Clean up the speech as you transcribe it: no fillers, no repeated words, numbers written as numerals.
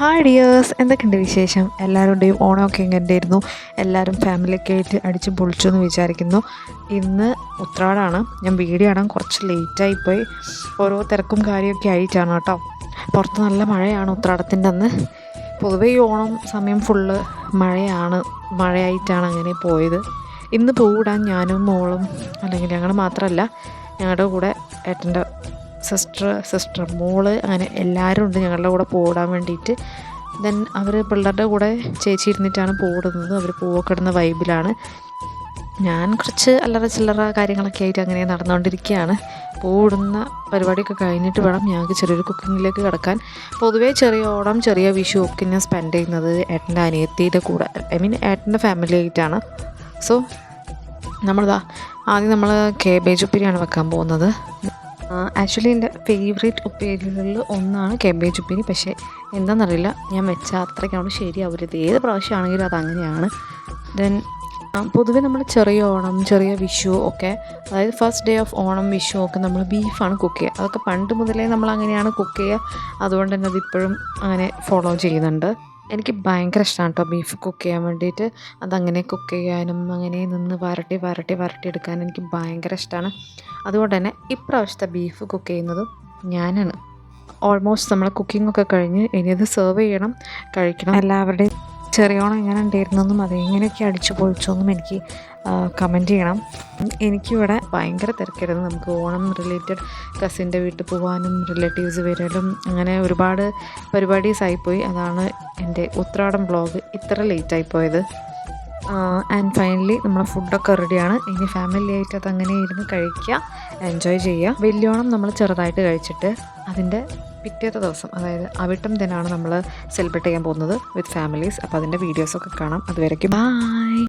Hi dears, എന്തൊക്കെയുണ്ട് വിശേഷം? എല്ലാവരുടെയും ഓണമൊക്കെ എങ്ങനെയായിരുന്നു? എല്ലാവരും ഫാമിലിയൊക്കെ ആയിട്ട് അടിച്ച് പൊളിച്ചു എന്ന് വിചാരിക്കുന്നു. ഇന്ന് ഉത്രാടമാണ്. ഞാൻ വീഡിയോ ഇടാൻ കുറച്ച് ലേറ്റായിപ്പോയി. ഓരോ തിരക്കും കാര്യമൊക്കെ ആയിട്ടാണ് കേട്ടോ. പുറത്ത് നല്ല മഴയാണ് ഉത്രാടത്തിൻ്റെ അന്ന്. പൊതുവേ ഈ ഓണം സമയം ഫുള്ള് മഴയായിട്ടാണ് അങ്ങനെ പോയത്. ഇന്ന് പൂവിടാൻ ഞാനും മോളും, അല്ലെങ്കിൽ ഞങ്ങൾ മാത്രമല്ല, ഞങ്ങളുടെ കൂടെ ഏട്ടൻ്റെ സിസ്റ്റർ മോള്, അങ്ങനെ എല്ലാവരും ഉണ്ട് ഞങ്ങളുടെ കൂടെ പൂവിടാൻ വേണ്ടിയിട്ട്. ദെൻ അവർ പിള്ളേരുടെ കൂടെ ചേച്ചി ഇരുന്നിട്ടാണ് പൂവിടുന്നത്. അവർ പൂവൊക്കെ ഇടുന്ന വൈബിലാണ്. ഞാൻ കുറച്ച് അല്ലറ ചില്ലറ കാര്യങ്ങളൊക്കെ ആയിട്ട് അങ്ങനെ നടന്നുകൊണ്ടിരിക്കുകയാണ്. പൂവിടുന്ന പരിപാടിയൊക്കെ കഴിഞ്ഞിട്ട് വേണം ഞങ്ങൾക്ക് ചെറിയൊരു കുക്കിങ്ങിലേക്ക് കിടക്കാൻ. പൊതുവേ ചെറിയ ഓണം, ചെറിയ വിഷു ഒക്കെ ഞാൻ സ്പെൻഡ് ചെയ്യുന്നത് ഏട്ടൻ്റെ അനിയത്തിയുടെ കൂടെ, ഏട്ടൻ്റെ ഫാമിലി ആയിട്ടാണ്. സോ ആദ്യം നമ്മൾ കേബേജ് ഉപ്പേരിയാണ് വെക്കാൻ പോകുന്നത്. ആക്ച്വലി എൻ്റെ ഫേവറേറ്റ് ഉപ്പേരികളിൽ ഒന്നാണ് കേബേജ് ഉപ്പേരി. പക്ഷേ എന്താണെന്നറിയില്ല, ഞാൻ വെച്ചാൽ അത്രയ്ക്കാണ് ശരിയാവരുത്. ഏത് പ്രാവശ്യമാണെങ്കിലും അതങ്ങനെയാണ്. ദെൻ പൊതുവെ നമ്മൾ ചെറിയ ഓണം, ചെറിയ വിഷു ഒക്കെ, അതായത് first day of Onam, Vishu ഒക്കെ നമ്മൾ ബീഫാണ് കുക്ക് ചെയ്യുക. അതൊക്കെ പണ്ട് മുതലേ നമ്മൾ അങ്ങനെയാണ് കുക്ക് ചെയ്യുക. അതുകൊണ്ട് തന്നെ അതിപ്പോഴും അങ്ങനെ ഫോളോ ചെയ്യുന്നുണ്ട്. എനിക്ക് ഭയങ്കര ഇഷ്ടമാണ് കേട്ടോ ബീഫ് കുക്ക് ചെയ്യാൻ വേണ്ടിയിട്ട്. അതങ്ങനെ കുക്ക് ചെയ്യാനും അങ്ങനെ നിന്ന് വരട്ടി എടുക്കാനും എനിക്ക് ഭയങ്കര ഇഷ്ടമാണ്. അതുകൊണ്ട് തന്നെ ഇപ്രാവശ്യത്തെ ബീഫ് കുക്ക് ചെയ്യുന്നതും ഞാനാണ്. ഓൾമോസ്റ്റ് നമ്മൾ കുക്കിങ്ങൊക്കെ കഴിഞ്ഞ് ഇനി അത് സെർവ് ചെയ്യണം, കഴിക്കണം. എല്ലാവരുടെയും ചെറിയ ഓണം എങ്ങനെ ഉണ്ടായിരുന്നെന്നും അതെങ്ങനെയൊക്കെ അടിച്ചു പൊളിച്ചെന്നും എനിക്ക് കമൻറ്റ് ചെയ്യണം. എനിക്കിവിടെ ഭയങ്കര തിരക്കായിരുന്നു. നമുക്ക് ഓണം റിലേറ്റഡ് കസിൻ്റെ വീട്ടിൽ പോകാനും റിലേറ്റീവ്സ് വരലും അങ്ങനെ ഒരുപാട് പരിപാടീസായിപ്പോയി. അതാണ് എൻ്റെ ഉത്രാടം വ്ളോഗ് ഇത്ര ലേറ്റായിപ്പോയത്. ആൻഡ് ഫൈനലി നമ്മളെ ഫുഡൊക്കെ റെഡിയാണ്. ഇനി ഫാമിലി ആയിട്ട് അതങ്ങനെ ഇരുന്ന് കഴിക്കുക, എൻജോയ് ചെയ്യുക. വലിയോണം നമ്മൾ ചെറുതായിട്ട് കഴിച്ചിട്ട് അതിൻ്റെ പിറ്റേത്തെ ദിവസം, അതായത് അവിട്ടം ദിനമാണ് നമ്മൾ സെലിബ്രേറ്റ് ചെയ്യാൻ പോകുന്നത് വിത്ത് ഫാമിലീസ്. അപ്പോൾ അതിൻ്റെ വീഡിയോസൊക്കെ കാണാം. അതുവരേക്കും ബൈ.